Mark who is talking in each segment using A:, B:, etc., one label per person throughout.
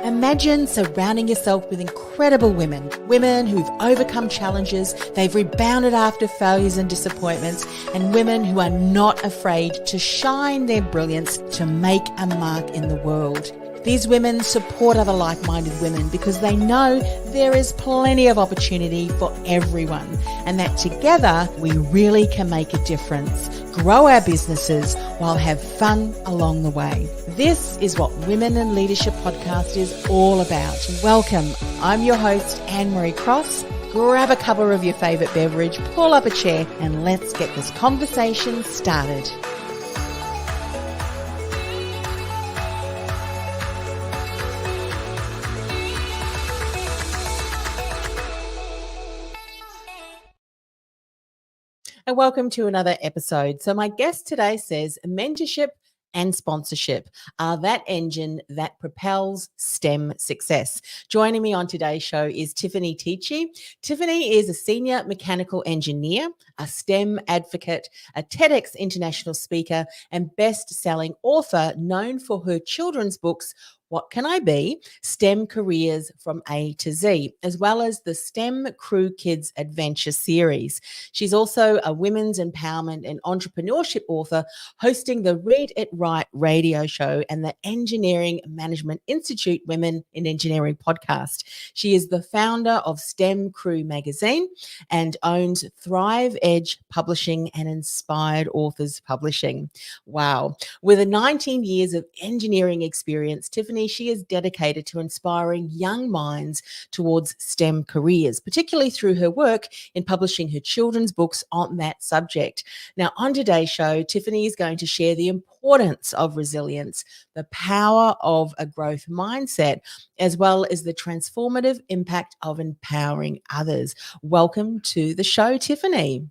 A: Imagine surrounding yourself with incredible women who've overcome challenges, they've rebounded after failures and disappointments, and women who are not afraid to shine their brilliance to make a mark in the world. These women support other like-minded women because they know there is plenty of opportunity for everyone, and that together we really can make a difference, grow our businesses while have fun along the way. This is what Women in Leadership Podcast is all about. Welcome. I'm your host, Anne-Marie Cross. Grab a cup of your favourite beverage, pull up a chair, and let's get this conversation started. And welcome to another episode. So my guest today says mentorship and sponsorship are that engine that propels STEM success. Joining me on today's show is Tiffani Teachey. Tiffani is a senior mechanical engineer, a STEM advocate, a TEDx international speaker, and best-selling author known for her children's books, What Can I Be? STEM Careers from A to Z, as well as the STEM Crew Kids Adventure series. She's also a women's empowerment and entrepreneurship author, hosting the Read It Right radio show and the Engineering Management Institute Women in Engineering podcast. She is the founder of STEM Crew magazine and owns Thrive Edge Publishing and Inspired Authors Publishing. Wow. With 19 years of engineering experience, Tiffani, she is dedicated to inspiring young minds towards STEM careers, particularly through her work in publishing her children's books on that subject. Now, on today's show, Tiffani is going to share the importance of resilience, the power of a growth mindset, as well as the transformative impact of empowering others. Welcome to the show, Tiffani.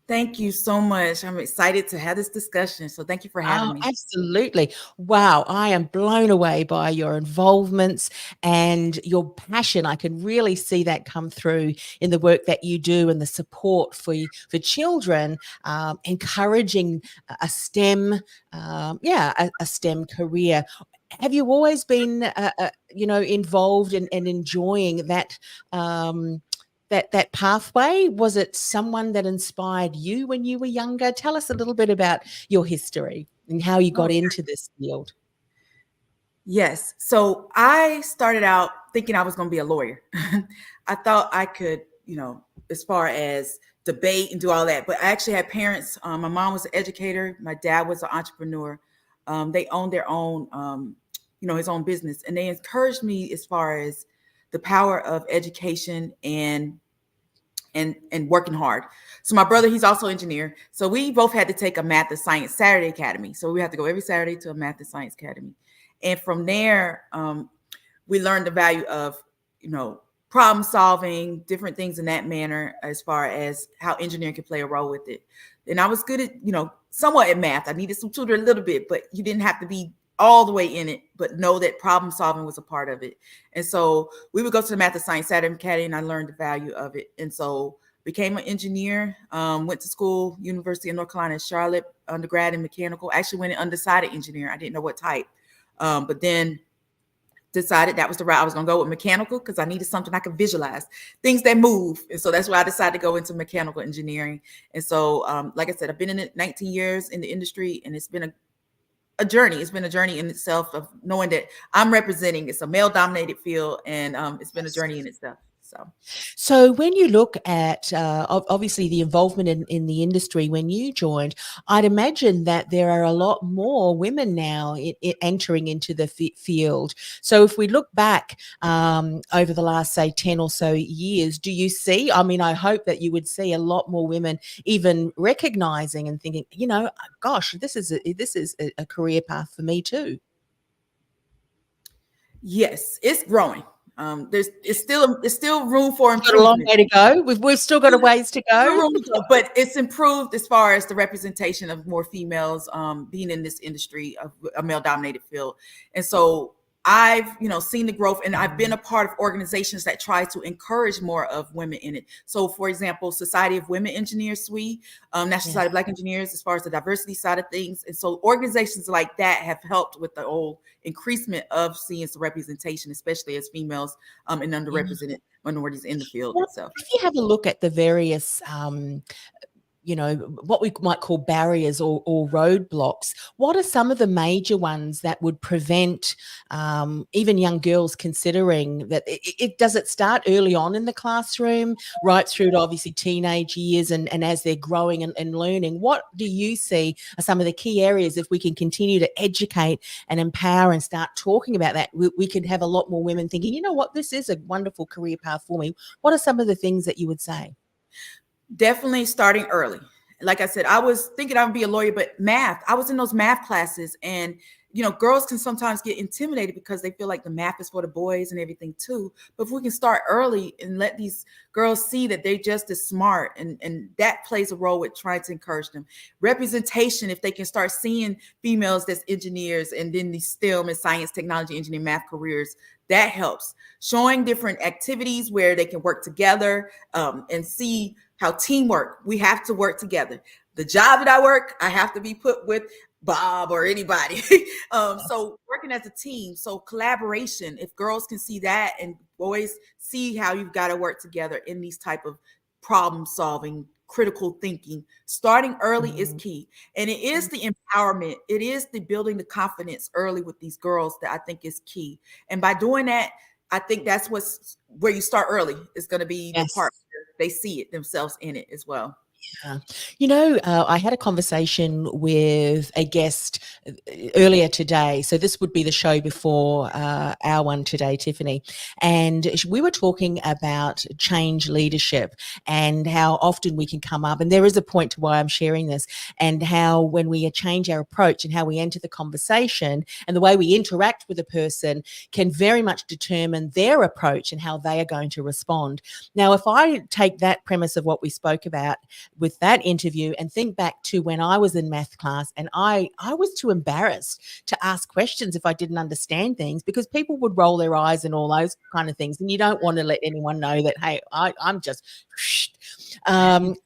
B: Thank you so much. I'm excited to have this discussion. So thank you for having me.
A: Absolutely. Wow. I am blown away by your involvements and your passion. I can really see that come through in the work that you do and the support for children, encouraging a STEM, a STEM career. Have you always been, involved and enjoying that, that pathway? Was it someone that inspired you when you were younger? Tell us a little bit about your history and how you got into this field.
B: Yes. So I started out thinking I was going to be a lawyer. I thought I could, as far as debate and do all that, but I actually had parents. My mom was an educator. My dad was an entrepreneur. They owned their own, his own business. And they encouraged me as far as the power of education and working hard. So my brother, he's also an engineer. So we both had to take a math and science Saturday academy. So we had to go every Saturday to a math and science academy. And from there, we learned the value of, problem solving, different things in that manner, as far as how engineering can play a role with it. And I was good at, somewhat at math. I needed some tutor a little bit, but you didn't have to be all the way in it, but know that problem solving was a part of it. And so we would go to the Math and Science Saturday Academy, and I learned the value of it. And so became an engineer, went to school, University of North Carolina in Charlotte, undergrad in mechanical. Actually went in undecided engineer. I didn't know what type, but then decided that was the route I was going to go with mechanical, because I needed something I could visualize, things that move. And so that's why I decided to go into mechanical engineering. And so, like I said, I've been in it 19 years in the industry, and it's been a journey. It's been a journey in itself of knowing that I'm representing, it's a male dominated field, and it's been a journey in itself.
A: So when you look at obviously the involvement in the industry when you joined, I'd imagine that there are a lot more women now entering into the field. So if we look back over the last, say, 10 or so years, do you see, I hope that you would see a lot more women even recognizing and thinking, gosh, this is a career path for me too.
B: Yes, it's growing. It's still room for improvement.
A: Got a long way to go. We've still got a ways to go.
B: But it's improved as far as the representation of more females being in this industry of a male-dominated field. And so I've, seen the growth, and I've been a part of organizations that try to encourage more of women in it. So, for example, Society of Women Engineers, SWE, National Society of Black Engineers, as far as the diversity side of things. And so organizations like that have helped with the whole increasement of seeing some representation, especially as females and underrepresented minorities in the field itself.
A: If you have a look at the various what we might call barriers or roadblocks, what are some of the major ones that would prevent even young girls considering that does it start early on in the classroom, right through to obviously teenage years and as they're growing and learning? What do you see are some of the key areas? If we can continue to educate and empower and start talking about that, we could have a lot more women thinking, you know what, this is a wonderful career path for me. What are some of the things that you would say?
B: Definitely starting early. Like I said, I was thinking I would be a lawyer, but math, I was in those math classes, and girls can sometimes get intimidated because they feel like the math is for the boys and everything too. But if we can start early and let these girls see that they're just as smart, and that plays a role with trying to encourage them. Representation, if they can start seeing females that's engineers and then these STEM and science, technology, engineering, math careers, that helps. Showing different activities where they can work together and see how teamwork, we have to work together. The job that I work, I have to be put with Bob or anybody. So working as a team, so collaboration, if girls can see that and boys see how you've got to work together in these type of problem solving, critical thinking, starting early is key. And it is the empowerment. It is the building the confidence early with these girls that I think is key. And by doing that, I think that's where you start early is going to be the part where they see it themselves in it as well.
A: Yeah. I had a conversation with a guest earlier today. So this would be the show before our one today, Tiffani. And we were talking about change leadership and how often we can come up. And there is a point to why I'm sharing this, and how when we change our approach and how we enter the conversation and the way we interact with a person can very much determine their approach and how they are going to respond. Now, if I take that premise of what we spoke about with that interview and think back to when I was in math class, and I was too embarrassed to ask questions if I didn't understand things, because people would roll their eyes and all those kind of things, and you don't want to let anyone know that, hey, I'm just and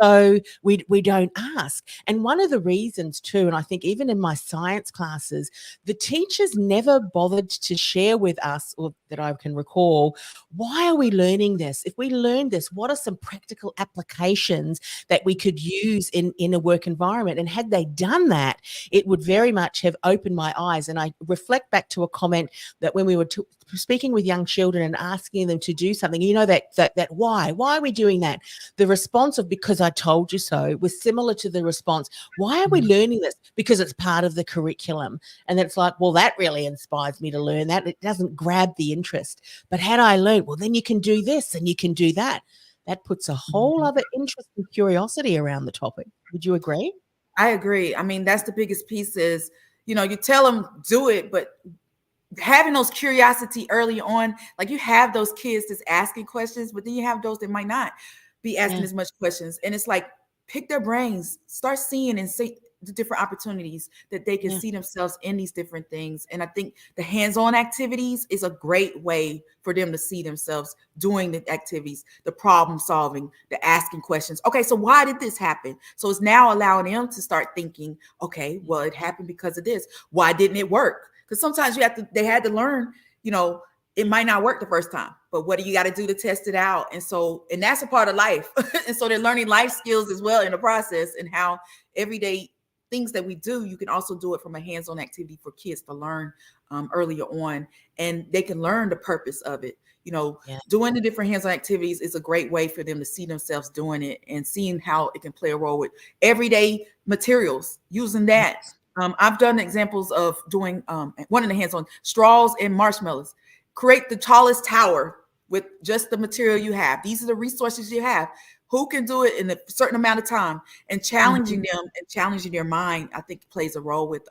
A: so we don't ask. And one of the reasons too, and I think even in my science classes, the teachers never bothered to share with us, or that I can recall, why are we learning this? If we learn this, what are some practical applications that we could use in a work environment? And had they done that, it would very much have opened my eyes. And I reflect back to a comment that when we were speaking with young children and asking them to do something, that why are we doing that? The response of "because I told you so" was similar to the response, "why are we learning this?" "Because it's part of the curriculum." And it's like, well, that really inspires me to learn that. It doesn't grab the interest. But had I learned, well, then you can do this and you can do that, that puts a whole other interest and curiosity around the topic. Would you agree?
B: I agree. I mean, that's the biggest piece is, you tell them do it, but having those curiosity early on, like you have those kids that's asking questions, but then you have those that might not be asking as much questions. And it's like, pick their brains, start seeing and see the different opportunities that they can see themselves in these different things. And I think the hands-on activities is a great way for them to see themselves doing the activities, the problem solving, the asking questions. Okay, so why did this happen? So it's now allowing them to start thinking, okay, well, it happened because of this. Why didn't it work? Because sometimes they had to learn, it might not work the first time, but what do you got to do to test it out? And that's a part of life. And so they're learning life skills as well in the process, and how everyday things that we do, you can also do it from a hands-on activity for kids to learn earlier on, and they can learn the purpose of it. Doing the different hands-on activities is a great way for them to see themselves doing it and seeing how it can play a role with everyday materials, using that. I've done examples of doing one in the hands-on straws and marshmallows. Create the tallest tower with just the material you have. These are the resources you have. Who can do it in a certain amount of time? And challenging them and challenging their mind, I think, plays a role with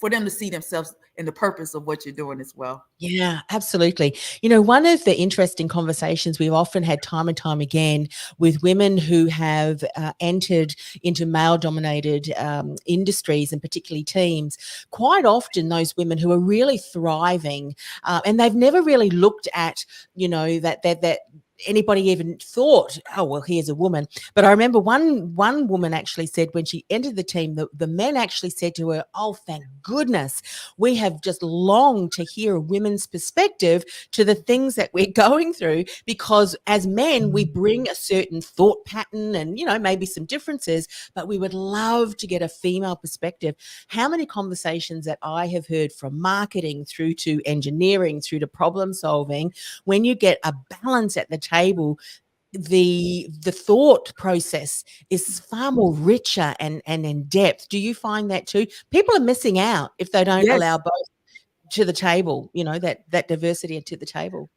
B: for them to see themselves in the purpose of what you're doing as well.
A: Yeah, absolutely. You know, one of the interesting conversations we've often had time and time again with women who have entered into male dominated industries and particularly teams, quite often those women who are really thriving and they've never really looked at, you know, that anybody even thought, oh well, here's a woman. But I remember one woman actually said when she entered the team, the men actually said to her, oh thank goodness, we have just longed to hear a women's perspective to the things that we're going through, because as men we bring a certain thought pattern and, you know, maybe some differences, but we would love to get a female perspective. How many conversations that I have heard from marketing through to engineering through to problem solving, when you get a balance at the table, the thought process is far more richer and in depth. Do you find that too? People are missing out if they don't
B: Yes.
A: allow both to the table, you know, that diversity to the table.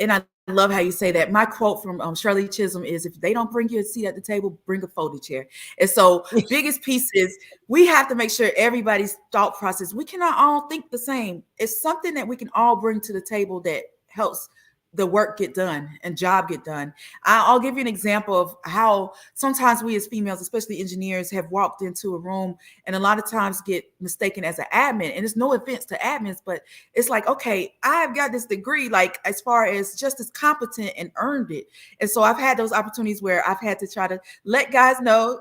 B: And I love how you say that. My quote from Shirley Chisholm is, if they don't bring you a seat at the table, bring a folding chair. And so biggest piece is we have to make sure everybody's thought process, we cannot all think the same. It's something that we can all bring to the table that helps the work get done and job get done. I'll give you an example of how sometimes we as females, especially engineers, have walked into a room and a lot of times get mistaken as an admin. And it's no offense to admins, but it's like, okay, I've got this degree, like as far as just as competent and earned it. And so I've had those opportunities where I've had to try to let guys know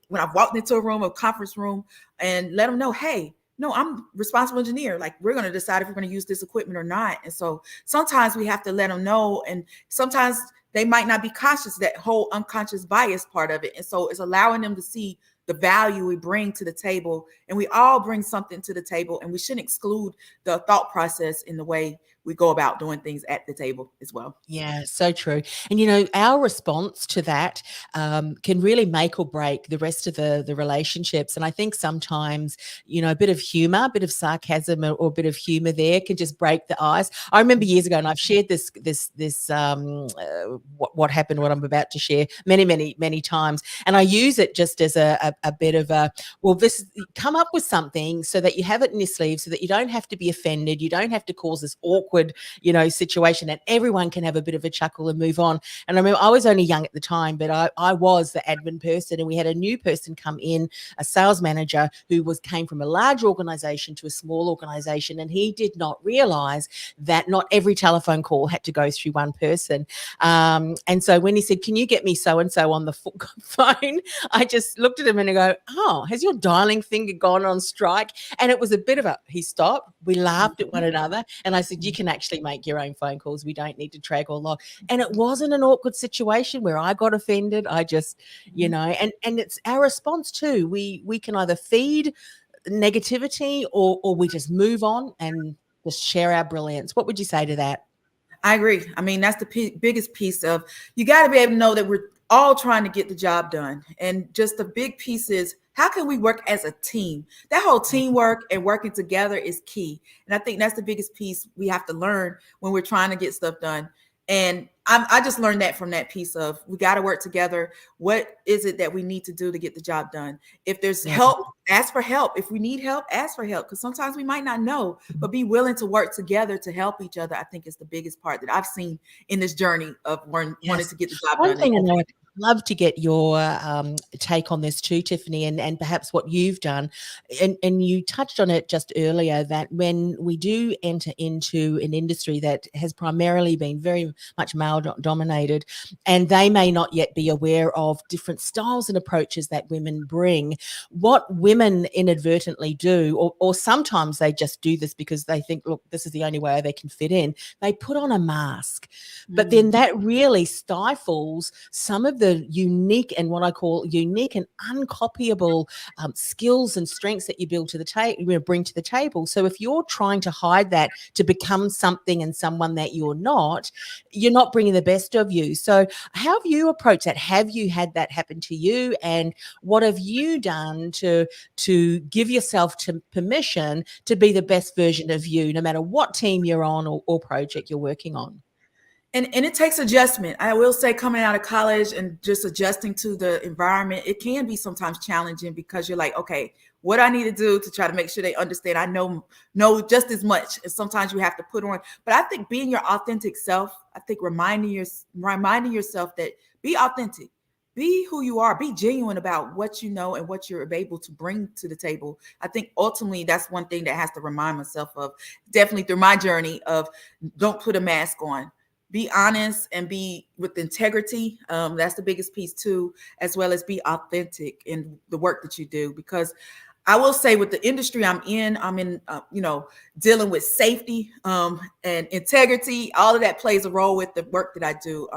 B: when I've walked into a room, a conference room, and let them know, hey, no, I'm responsible engineer. Like, we're going to decide if we're going to use this equipment or not. And so sometimes we have to let them know. And sometimes they might not be conscious, that whole unconscious bias part of it. And so it's allowing them to see the value we bring to the table. And we all bring something to the table. And we shouldn't exclude the thought process in the way we go about doing things at the table as well.
A: Yeah, so true. And, you know, our response to that can really make or break the rest of the relationships. And I think sometimes, you know, a bit of humor, a bit of sarcasm or a bit of humor there can just break the ice. I remember years ago, and I've shared this what happened, what I'm about to share many times. And I use it just as a bit of a, well, this, come up with something so that you have it in your sleeve, so that you don't have to be offended. You don't have to cause this awkward, you know, situation, and everyone can have a bit of a chuckle and move on. And I remember I was only young at the time, but I was the admin person, and we had a new person come in, a sales manager who came from a large organization to a small organization, and he did not realize that not every telephone call had to go through one person. And so when he said, can you get me so-and-so on the phone, I just looked at him and I go, oh, has your dialing finger gone on strike? And it was a bit of he stopped, we laughed at one another, and I said, you can actually make your own phone calls. We don't need to drag or log. And it wasn't an awkward situation where I got offended. I just, you know, and it's our response too. We can either feed negativity or we just move on and just share our brilliance. What would you say to that?
B: I agree. I mean, that's the biggest piece of, you got to be able to know that we're all trying to get the job done. And just the big piece is, how can we work as a team? That whole teamwork and working together is key. And I think that's the biggest piece we have to learn when we're trying to get stuff done. And I just learned that from that piece of, we got to work together. What is it that we need to do to get the job done? If there's help, ask for help. If we need help, ask for help. Because sometimes we might not know, but be willing to work together to help each other. I think is the biggest part that I've seen in this journey of wanting to get the job done.
A: One thing I know, I'd love to get your take on this too, Tiffani, and perhaps what you've done. And you touched on it just earlier, that when we do enter into an industry that has primarily been very much male dominated, and they may not yet be aware of different styles and approaches that women bring, what women inadvertently do, or sometimes they just do this because they think, look, this is the only way they can fit in, they put on a mask. But then that really stifles some of the unique and what I call unique and uncopyable skills and strengths that you build to the table, bring to the table. So if you're trying to hide that to become something and someone that you're not bringing the best of you. So how have you approached that? Have you had that happen to you? And what have you done to give yourself permission to be the best version of you, no matter what team you're on or project you're working on?
B: And it takes adjustment. I will say, coming out of college and just adjusting to the environment, it can be sometimes challenging, because you're like, okay, what I need to do to try to make sure they understand. I know just as much, and sometimes you have to put on. But I think being your authentic self, I think reminding yourself that be authentic, be who you are, be genuine about what you know and what you're able to bring to the table. I think ultimately that's one thing that has to remind myself of, definitely through my journey of, don't put a mask on. Be honest and be with integrity. That's the biggest piece too, as well as be authentic in the work that you do. Because I will say, with the industry I'm in, dealing with safety and integrity. All of that plays a role with the work that I do.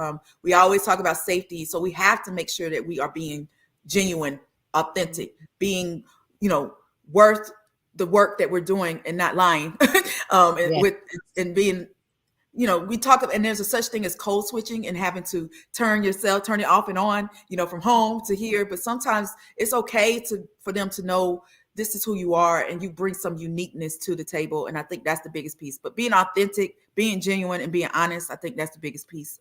B: We always talk about safety, so we have to make sure that we are being genuine, authentic, being, worth the work that we're doing and not lying, and being. We talk, and there's a such thing as code switching and having to turn it off and on, from home to here. But sometimes it's okay for them to know this is who you are and you bring some uniqueness to the table. And I think that's the biggest piece. But being authentic, being genuine, and being honest, I think that's the biggest piece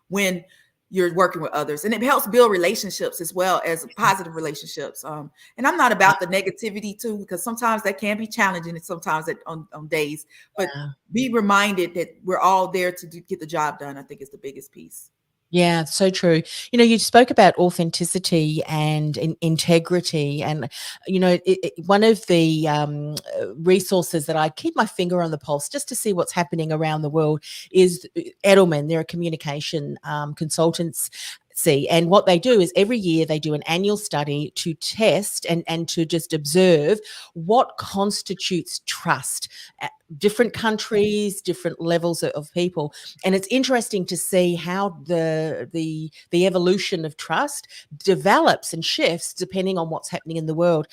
B: when you're working with others. And it helps build relationships as well as positive relationships. And I'm not about the negativity too, because sometimes that can be challenging, and sometimes on days, but be reminded that we're all there to get the job done, I think is the biggest piece.
A: Yeah, so true. You spoke about authenticity and integrity, and one of the resources that I keep my finger on the pulse just to see what's happening around the world is Edelman. They're a communication consultants. And what they do is every year they do an annual study to test and to just observe what constitutes trust. Different countries, different levels of people, and it's interesting to see how the evolution of trust develops and shifts depending on what's happening in the world.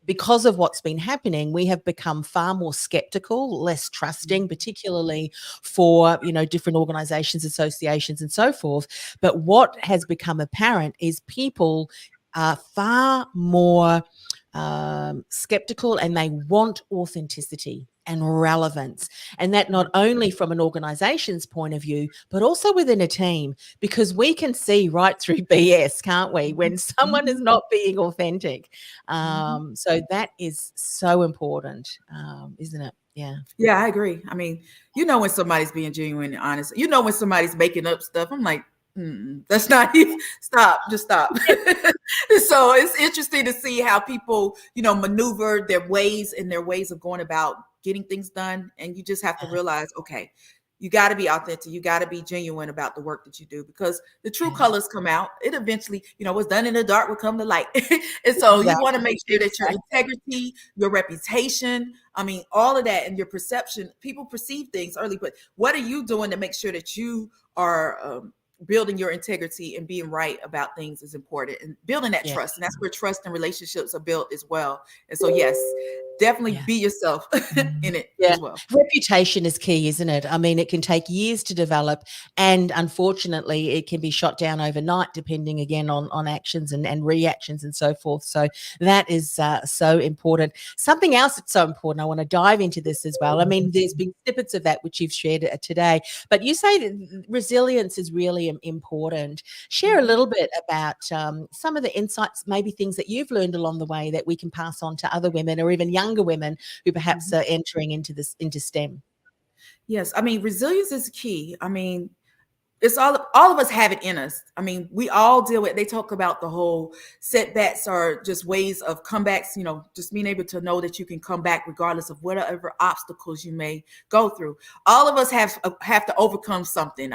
A: Because of what's been happening, we have become far more skeptical, less trusting, particularly for, different organizations, associations, and so forth. But what has become apparent is people are far more skeptical, and they want authenticity and relevance. And that not only from an organization's point of view, but also within a team, because we can see right through BS, can't we, when someone is not being authentic. So that is so important, isn't it? Yeah.
B: Yeah, I agree. I mean, when somebody's being genuine and honest, when somebody's making up stuff, I'm like, that's not even, just stop. So it's interesting to see how people, maneuver their ways of going about getting things done. And you just have to realize, okay, you got to be authentic. You got to be genuine about the work that you do, because the true colors come out. It eventually, what's done in the dark will come to light. And so you want to make sure that your integrity, your reputation, all of that, and your perception, people perceive things early, but what are you doing to make sure that you are building your integrity and being right about things is important, and building that trust. And that's where trust and relationships are built as well. And so, yes, definitely be yourself in it as well.
A: Reputation is key, isn't it? It can take years to develop, and unfortunately it can be shot down overnight, depending again on actions and reactions and so forth. So that is so important. Something else that's so important, I want to dive into this as well. There's been snippets of that which you've shared today, but you say that resilience is really important. Share a little bit about some of the insights, maybe things that you've learned along the way that we can pass on to other women, or even younger women who perhaps are entering into STEM.
B: Yes, resilience is key. It's all of us have it in us. We all deal with, they talk about the whole setbacks are just ways of comebacks, just being able to know that you can come back regardless of whatever obstacles you may go through. All of us have to overcome something.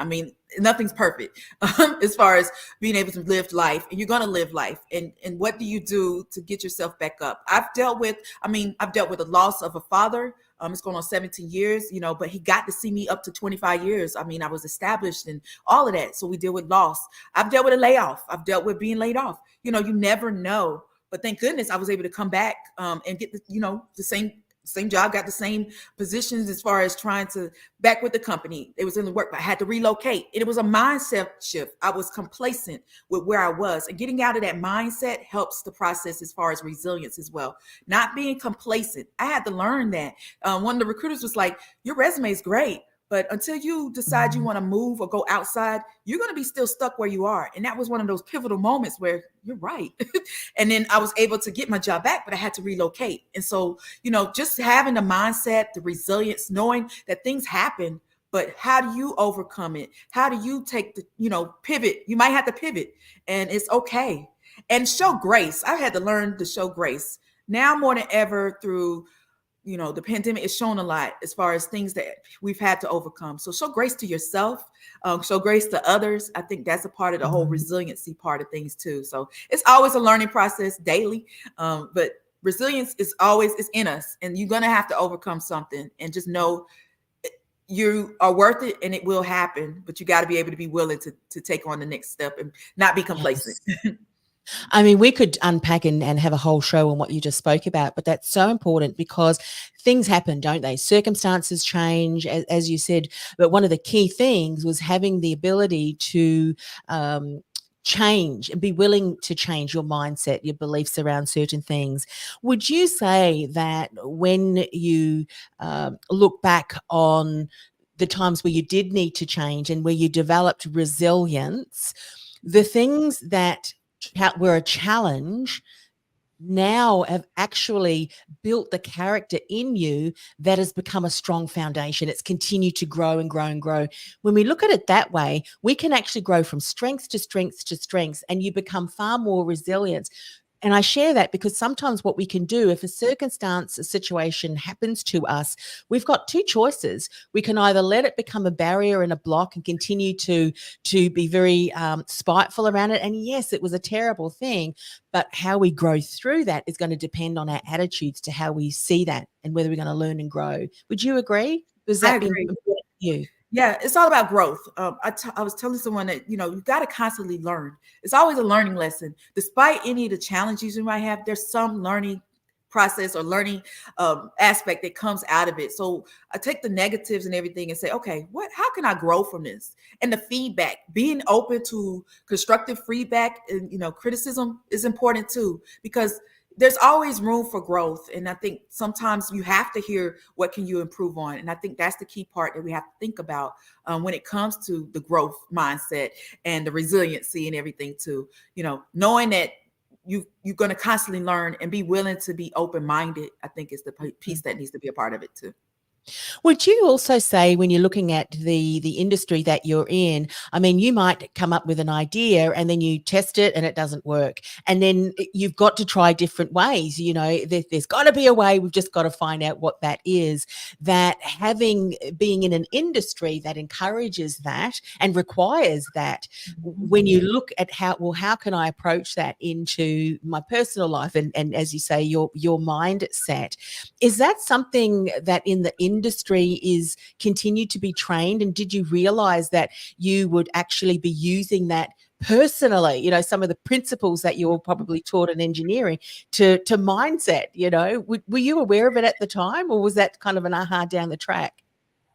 B: Nothing's perfect as far as being able to live life, and you're going to live life. And what do you do to get yourself back up? I've dealt with the loss of a father. It's going on 17 years, but he got to see me up to 25 years. I was established and all of that. So we deal with loss. I've dealt with a layoff. I've dealt with being laid off. You never know. But thank goodness I was able to come back and get the same job, got the same positions as far as trying to back with the company. It was in the work, but I had to relocate. It was a mindset shift. I was complacent with where I was, and getting out of that mindset helps the process as far as resilience as well. Not being complacent. I had to learn that. One of the recruiters was like, your resume is great, But until you decide you want to move or go outside, you're going to be still stuck where you are. And that was one of those pivotal moments where you're right. And then I was able to get my job back, but I had to relocate. And so, just having the mindset, the resilience, knowing that things happen, but how do you overcome it? How do you take the, pivot? You might have to pivot, and it's okay. And show grace. I had to learn to show grace now more than ever through, the pandemic is shown a lot as far as things that we've had to overcome. So show grace to yourself, show grace to others. I think that's a part of the whole resiliency part of things too. So it's always a learning process daily, but resilience is in us, and you're going to have to overcome something, and just know you are worth it and it will happen, but you got to be able to be willing to take on the next step and not be complacent.
A: Yes. I mean, we could unpack and have a whole show on what you just spoke about, but that's so important because things happen, don't they? Circumstances change, as you said. But one of the key things was having the ability to change and be willing to change your mindset, your beliefs around certain things. Would you say that when you look back on the times where you did need to change and where you developed resilience, the things that were a challenge now have actually built the character in you that has become a strong foundation? It's continued to grow and grow and grow. When we look at it that way, we can actually grow from strength to strength to strength, and you become far more resilient. And I share that because sometimes what we can do, if a circumstance, a situation happens to us, we've got two choices. We can either let it become a barrier and a block and continue to be very spiteful around it. And yes, it was a terrible thing, but how we grow through that is going to depend on our attitudes to how we see that and whether we're going to learn and grow. Would you agree? Was that important to you?
B: Yeah, it's all about growth. I was telling someone that, you've got to constantly learn. It's always a learning lesson. Despite any of the challenges you might have, there's some learning process or learning aspect that comes out of it. So I take the negatives and everything and say, okay, how can I grow from this? And the feedback, being open to constructive feedback and, criticism is important too, because there's always room for growth. And I think sometimes you have to hear what can you improve on. And I think that's the key part that we have to think about when it comes to the growth mindset and the resiliency and everything too. Knowing that you're going to constantly learn and be willing to be open-minded, I think is the piece that needs to be a part of it too.
A: Would you also say, when you're looking at the industry that you're in, I mean, you might come up with an idea and then you test it and it doesn't work. And then you've got to try different ways. There's got to be a way. We've just got to find out what that is. That being in an industry that encourages that and requires that, when you look at how can I approach that into my personal life and as you say, your mindset, is that something that in the industry is continued to be trained? And did you realize that you would actually be using that personally, some of the principles that you were probably taught in engineering to mindset, were you aware of it at the time, or was that kind of an aha down the track?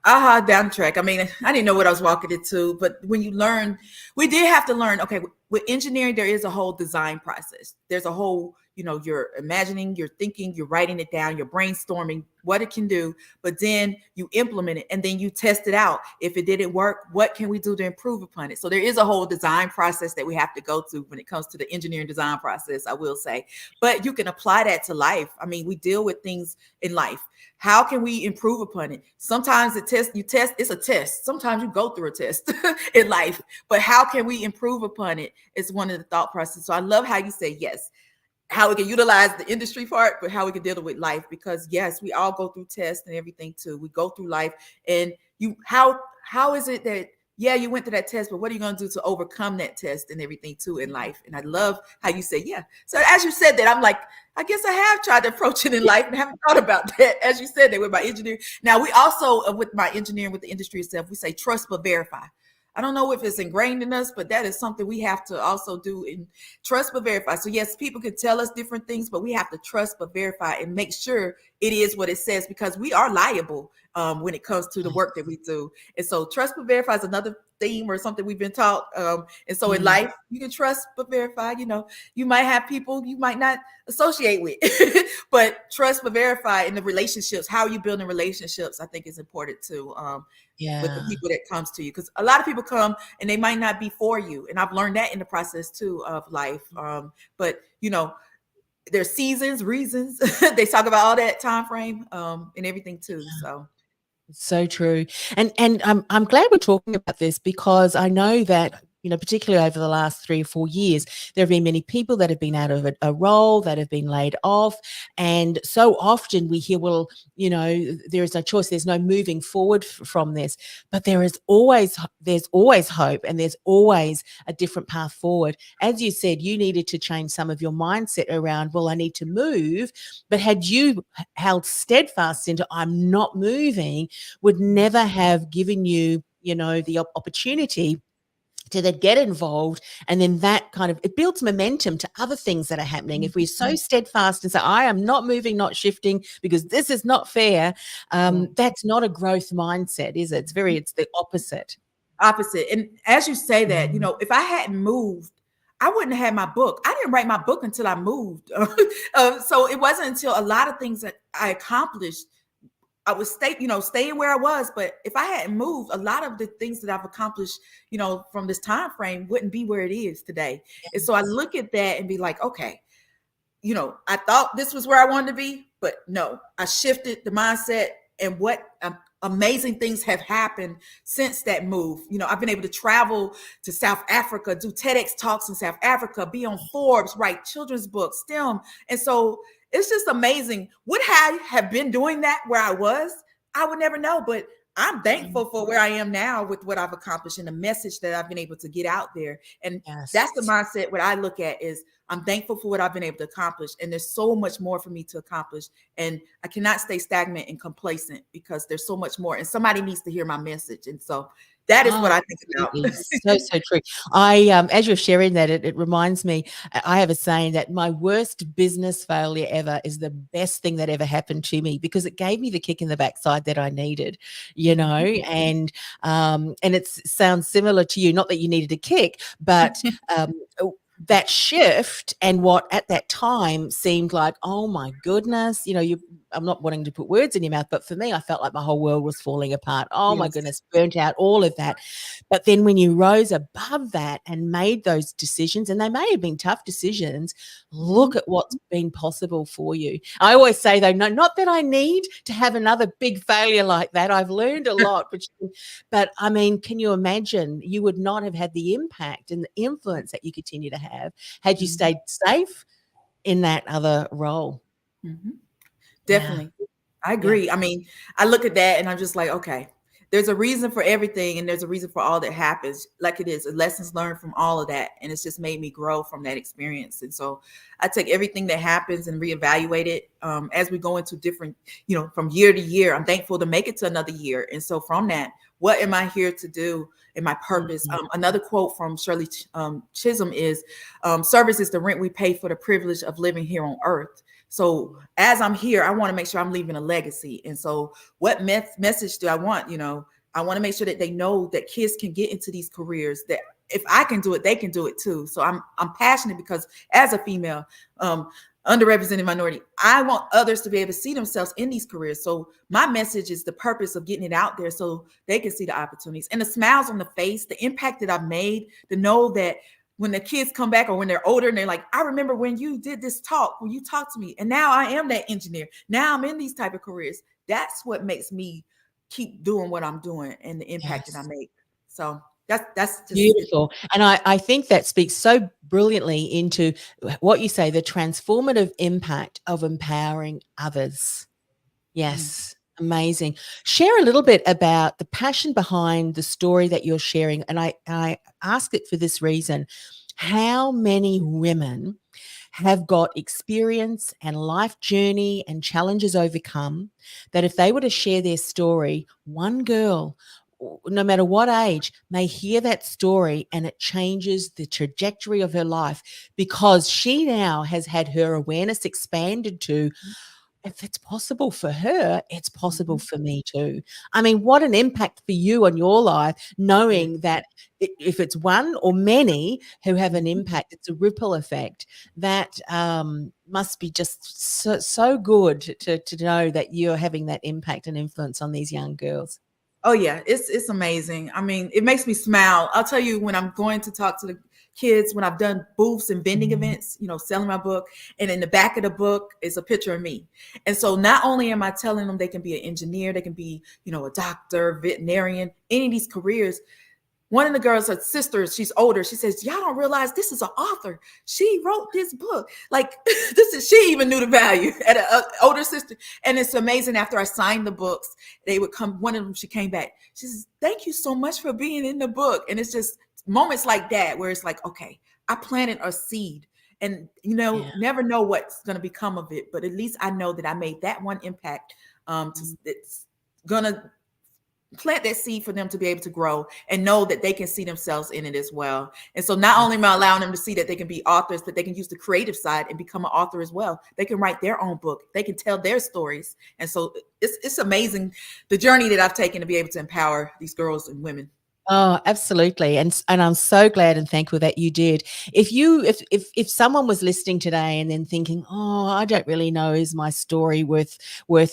B: Down the track. I mean, I didn't know what I was walking into, but when you learn, we did have to learn, okay, with engineering, there is a whole design process. There's a whole, you're imagining, you're thinking, you're writing it down, you're brainstorming what it can do, but then you implement it and then you test it out. If it didn't work, what can we do to improve upon it? So there is a whole design process that we have to go through when it comes to the engineering design process, I will say, but you can apply that to life. I mean, we deal with things in life. How can we improve upon it? Sometimes it's a test. Sometimes you go through a test in life, but how can we improve upon it? It's one of the thought processes. So I love how you say, yes, how we can utilize the industry part, but how we can deal with life, because yes, we all go through tests and everything too. We go through life, and how is it that, yeah, you went through that test, but what are you going to do to overcome that test and everything too in life? And I love how you say, yeah. So as you said that, I'm like, I guess I have tried to approach it in life and haven't thought about that. As you said that with my engineering. Now we also, with my engineering, with the industry itself, we say trust but verify. I don't know if it's ingrained in us, but that is something we have to also do in trust but verify. So yes, people can tell us different things, but we have to trust but verify and make sure it is what it says, because we are liable when it comes to the work that we do. And so trust but verify is another theme or something we've been taught. And so in
A: Mm.
B: life, you can trust but verify. You might have people you might not associate with, but trust but verify in the relationships. How are you building relationships? I think is important too. With the
A: Yeah.
B: people that comes to you, because a lot of people come and they might not be for you, and I've learned that in the process too of life. But there's seasons, reasons. They talk about all that time frame and everything too. So
A: So true. And I'm glad we're talking about this because I know that, particularly over the last 3 or 4 years, there have been many people that have been out of a role, that have been laid off. And so often we hear, well, there is no choice. There's no moving forward from this. But there's always hope, and there's always a different path forward. As you said, you needed to change some of your mindset around, well, I need to move. But had you held steadfast into, I'm not moving, would never have given you, the opportunity to then get involved. And then that kind of, it builds momentum to other things that are happening. If we're so steadfast and say, I am not moving, not shifting because this is not fair, that's not a growth mindset, is it? It's the opposite.
B: Opposite. And as you say that, if I hadn't moved, I wouldn't have had my book. I didn't write my book until I moved. So it wasn't until a lot of things that I accomplished, I was staying where I was. But if I hadn't moved, a lot of the things that I've accomplished, from this time frame wouldn't be where it is today. And so I look at that and be like, okay, I thought this was where I wanted to be, but no, I shifted the mindset, and what amazing things have happened since that move. I've been able to travel to South Africa, do TEDx talks in South Africa, be on Forbes, write children's books, STEM. And so it's just amazing. Would I have been doing that where I was? I would never know, but I'm thankful for where I am now with what I've accomplished and the message that I've been able to get out there. And that's the mindset. What I look at is I'm thankful for what I've been able to accomplish. And there's so much more for me to accomplish. And I cannot stay stagnant and complacent because there's so much more. And somebody needs to hear my message. And so that is what I think about.
A: So true. As you're sharing that, it reminds me, I have a saying that my worst business failure ever is the best thing that ever happened to me, because it gave me the kick in the backside that I needed, and it sounds similar to you, not that you needed a kick, but that shift, and what at that time seemed like, oh my goodness, I'm not wanting to put words in your mouth, but for me, I felt like my whole world was falling apart. Oh my goodness, burnt out, all of that. But then when you rose above that and made those decisions, and they may have been tough decisions, look at what's been possible for you. I always say, though, no, not that I need to have another big failure like that. I've learned a lot, but I mean, can you imagine you would not have had the impact and the influence that you continue to have had you stayed safe in that other role?
B: Definitely. Yeah. I agree. Yeah. I mean, I look at that and I'm just like, okay, there's a reason for everything, and there's a reason for all that happens. Like it is lessons learned from all of that. And it's just made me grow from that experience. And so I take everything that happens and reevaluate it as we go into different, from year to year. I'm thankful to make it to another year. And so from that, what am I here to do in my purpose? Another quote from Shirley Chisholm is, service is the rent we pay for the privilege of living here on earth. So as I'm here, I want to make sure I'm leaving a legacy. And so what message do I want? I want to make sure that they know that kids can get into these careers, that if I can do it, they can do it too. So I'm passionate because as a female, underrepresented minority, I want others to be able to see themselves in these careers. So my message is the purpose of getting it out there so they can see the opportunities and the smiles on the face, the impact that I've made, to know that when the kids come back or when they're older and they're like, I remember when you did this talk, when you talked to me, and now I am that engineer. Now I'm in these type of careers. That's what makes me keep doing what I'm doing and the impact that I make. So that's just
A: beautiful. And I think that speaks so brilliantly into what you say, the transformative impact of empowering others. Yes. Amazing. Share a little bit about the passion behind the story that you're sharing. And I ask it for this reason. How many women have got experience and life journey and challenges overcome that if they were to share their story, one girl, no matter what age, may hear that story and it changes the trajectory of her life because she now has had her awareness expanded to, if it's possible for her, it's possible for me too. I mean, what an impact for you on your life,
B: Yeah.
A: knowing that if it's one or many who have an
B: Mhm.
A: impact, it's a ripple effect that must be just so good to know that you're having that impact and influence on these young girls.
B: Oh yeah, it's amazing. I mean, it makes me smile. I'll tell you, when I'm going to talk to the kids, when I've done booths and vending events, selling my book, and in the back of the book is a picture of me. And so not only am I telling them they can be an engineer, they can be, a doctor, veterinarian, any of these careers. One of the girls, her sister, she's older. She says, "Y'all don't realize this is an author. She wrote this book. Like she even knew the value at an older sister." And it's amazing. After I signed the books, they would come. One of them, she came back. She says, "Thank you so much for being in the book." And it's just moments like that where it's like, okay, I planted a seed, and
A: Yeah.
B: never know what's going to become of it. But at least I know that I made that one impact. It's gonna plant that seed for them to be able to grow and know that they can see themselves in it as well. And so not only am I allowing them to see that they can be authors, but they can use the creative side and become an author as well. They can write their own book. They can tell their stories. And so it's amazing the journey that I've taken to be able to empower these girls and women.
A: Oh, absolutely. And I'm so glad and thankful that you did. If someone was listening today and then thinking, "Oh, I don't really know, is my story worth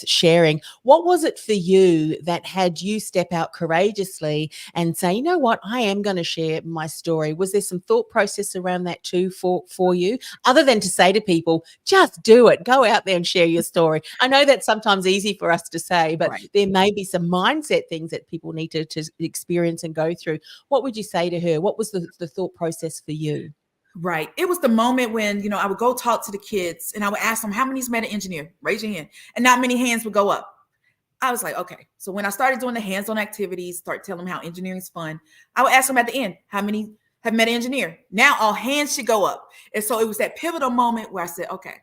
A: sharing?" What was it for you that had you step out courageously and say, "You know what? I am going to share my story." Was there some thought process around that too for you? Other than to say to people, "Just do it. Go out there and share your story." I know that's sometimes easy for us to say, but
B: Right.
A: there may be some mindset things that people need to experience and go through. What would you say to her? What was the thought process for you?
B: Right. It was the moment when, I would go talk to the kids and I would ask them, "How many's met an engineer? Raise your hand." And not many hands would go up. I was like, okay. So when I started doing the hands-on activities, start telling them how engineering is fun, I would ask them at the end, "How many have met an engineer?" Now all hands should go up. And so it was that pivotal moment where I said, okay,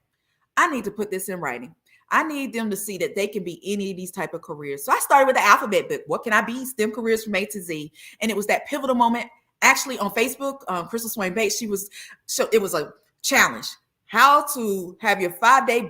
B: I need to put this in writing. I need them to see that they can be any of these type of careers. So I started with the alphabet book. What can I be? STEM careers from A to Z. And it was that pivotal moment. Actually, on Facebook, Crystal Swain Bates, it was a challenge. How to have your 5-day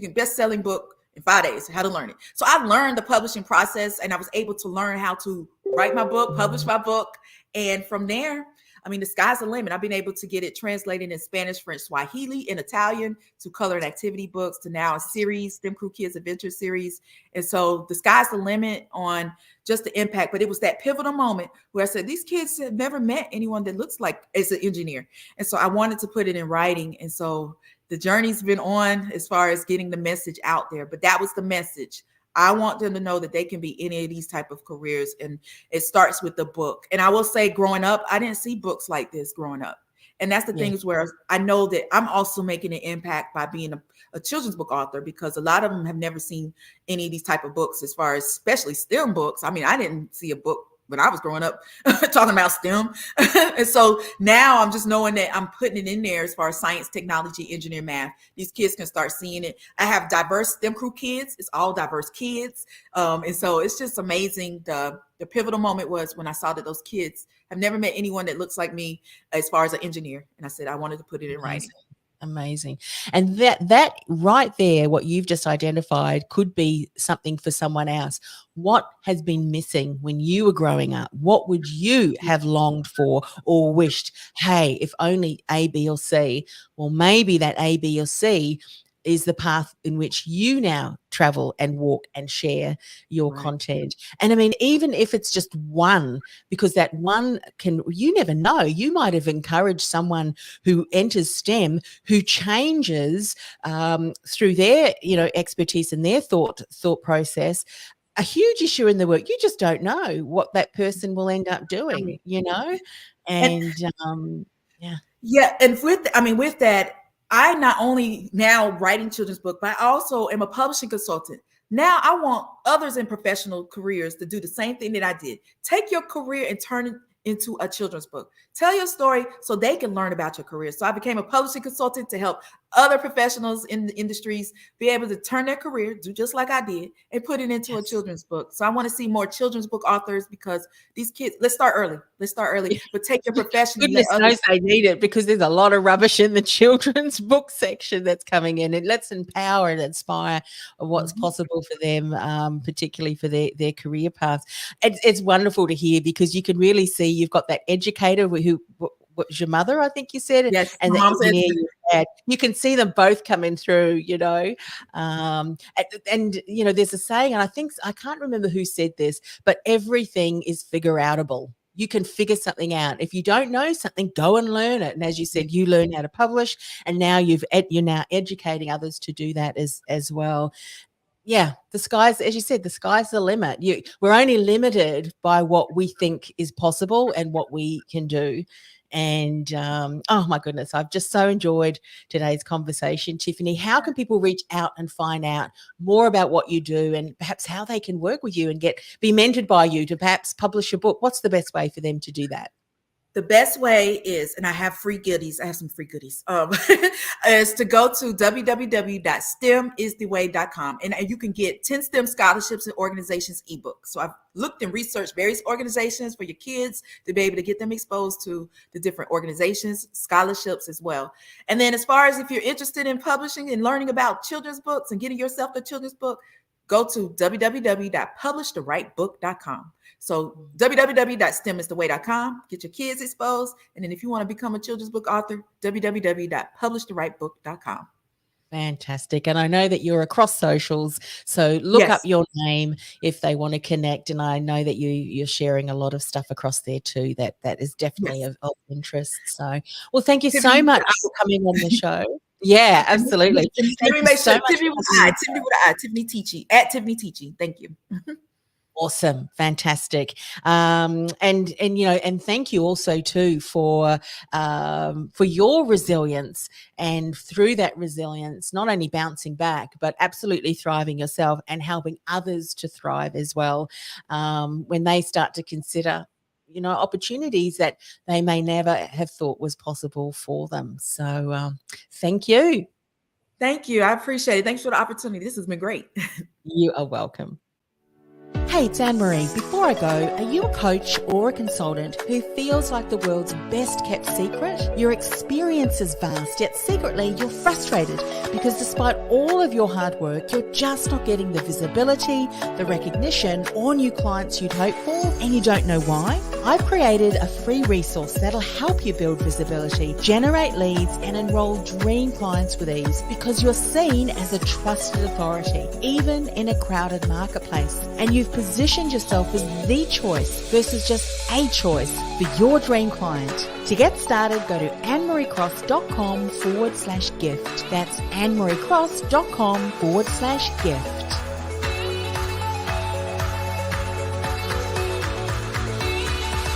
B: best-selling book in 5 days, how to learn it. So I learned the publishing process and I was able to learn how to write my book, publish my book. And from there, I mean, the sky's the limit. I've been able to get it translated in Spanish, French, Swahili, and Italian, to color and activity books, to now a series, STEM Crew Kids Adventure Series. And so the sky's the limit on just the impact. But it was that pivotal moment where I said, these kids have never met anyone that looks like as an engineer. And so I wanted to put it in writing. And so the journey's been on as far as getting the message out there. But that was the message. I want them to know that they can be any of these type of careers. And it starts with the book. And I will say, growing up, I didn't see books like this growing up. And that's the
A: Yeah.
B: thing, is where I know that I'm also making an impact by being a children's book author, because a lot of them have never seen any of these type of books, as far as especially STEM books. I mean, I didn't see a book when I was growing up talking about STEM. And so now I'm just knowing that I'm putting it in there as far as science, technology, engineer, math. These kids can start seeing it. I have diverse STEM crew kids. It's all diverse kids. And so it's just amazing. The pivotal moment was when I saw that those kids have never met anyone that looks like me as far as an engineer. And I said, I wanted to put it in writing.
A: Amazing. And that right there, what you've just identified, could be something for someone else. What has been missing when you were growing up? What would you have longed for or wished? Hey, if only A, B, or C. Well, maybe that A, B, or C is the path in which you now travel and walk and share your
B: Right.
A: content. And I mean, even if it's just one, because that one you never know, you might have encouraged someone who enters STEM, who changes through their, expertise and their thought process, a huge issue in the work. You just don't know what that person will end up doing,
B: And
A: and yeah.
B: yeah, and with that, I not only now writing children's book, but I also am a publishing consultant. Now I want others in professional careers to do the same thing that I did. Take your career and turn it into a children's book. Tell your story so they can learn about your career. So I became a publishing consultant to help other professionals in the industries be able to turn their career, do just like I did, and put it into a children's book. So I want to see more children's book authors, because these kids, let's start early, but take your profession and let
A: Goodness
B: others.
A: knows they need it, because there's a lot of rubbish in the children's book section that's coming in. It lets empower and inspire what's possible for them, particularly for their career paths. It's wonderful to hear, because you can really see you've got that educator who was your mother, I think you said,
B: Yes,
A: and
B: my
A: the
B: mom said,
A: engineer you had. You can see them both coming through, and there's a saying, and I can't remember who said this, but everything is figure outable. You can figure something out. If you don't know something, go and learn it. And as you said, you learn how to publish, and now you're now educating others to do that as well. Yeah, as you said, the sky's the limit. We're only limited by what we think is possible and what we can do. And oh my goodness, I've just so enjoyed today's conversation, Tiffani. How can people reach out and find out more about what you do, and perhaps how they can work with you and be mentored by you to perhaps publish a book? What's the best way for them to do that?
B: The best way is, and I have free goodies. I have some free goodies. Is to go to www.stemistheway.com, and you can get 10 STEM scholarships and organizations ebook. So I've looked and researched various organizations for your kids to be able to get them exposed to the different organizations, scholarships as well. And then, as far as if you're interested in publishing and learning about children's books and getting yourself a children's book, go to www.publishtherightbook.com. So www.stemistheway.com, get your kids exposed. And then if you want to become a children's book author, www.publishtherightbook.com.
A: Fantastic. And I know that you're across socials, so look up your name if they want to connect. And I know that you're sharing a lot of stuff across there too, that is definitely of interest. So, well, thank you so much for coming on the show. Yeah, absolutely.
B: Let me make sure. Tiffani with an I. Tiffani Teachey, at Tiffani Teachey. Thank you.
A: Awesome. Fantastic. And thank you also too for your resilience, and through that resilience, not only bouncing back, but absolutely thriving yourself and helping others to thrive as well. When they start to consider, opportunities that they may never have thought was possible for them. So thank you.
B: Thank you. I appreciate it. Thanks for the opportunity. This has been great.
A: You are welcome. Hey, it's Anne-Marie. Before I go, are you a coach or a consultant who feels like the world's best kept secret? Your experience is vast, yet secretly you're frustrated because despite all of your hard work, you're just not getting the visibility, the recognition, or new clients you'd hope for, and you don't know why? I've created a free resource that'll help you build visibility, generate leads, and enroll dream clients with ease, because you're seen as a trusted authority, even in a crowded marketplace. And you've positioned yourself as the choice versus just a choice for your dream client. To get started, go to annemariecross.com/gift. That's annemariecross.com/gift.